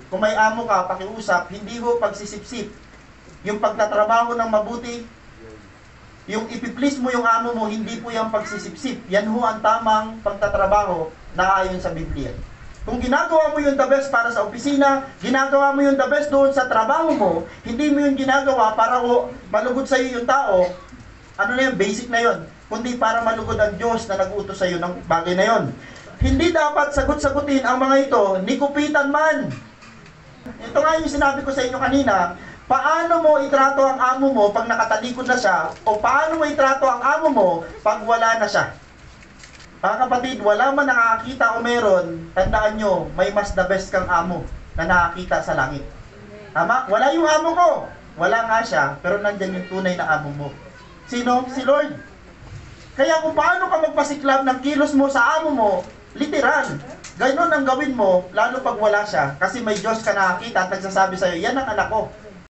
kung may amo ka, pakiusap, hindi ho pagsisipsip. Yung pagtatrabaho ng mabuti, yung ipiplease mo yung amo mo, hindi po yung pagsisipsip. Yan ho ang tamang pagtatrabaho na ayon sa Biblia. Kung ginagawa mo yung the best para sa opisina, ginagawa mo yung the best doon sa trabaho mo, hindi mo yung ginagawa para malugod sa iyo yung tao, ano na yun, basic na yun. Kundi para malugod ang Diyos na nag-utos sa iyo ng bagay na yun. Hindi dapat sagot-sagutin ang mga ito, ni kupitan man. Ito nga yung sinabi ko sa inyo kanina, paano mo itrato ang amo mo pag nakatalikod na siya, o paano mo itrato ang amo mo pag wala na siya. Mga kapatid, wala man nakakita o meron, tandaan nyo, may mas the best kang amo na nakakita sa langit. Tama? Wala yung amo ko. Wala nga siya, pero nandyan yung tunay na amo mo. Sino? Si Lord. Kaya kung paano ka magpasiklab ng kilos mo sa amo mo, literal. Ganoon ang gawin mo, lalo pag wala siya. Kasi may Diyos ka nakakita at nagsasabi sa'yo, yan ang anak ko.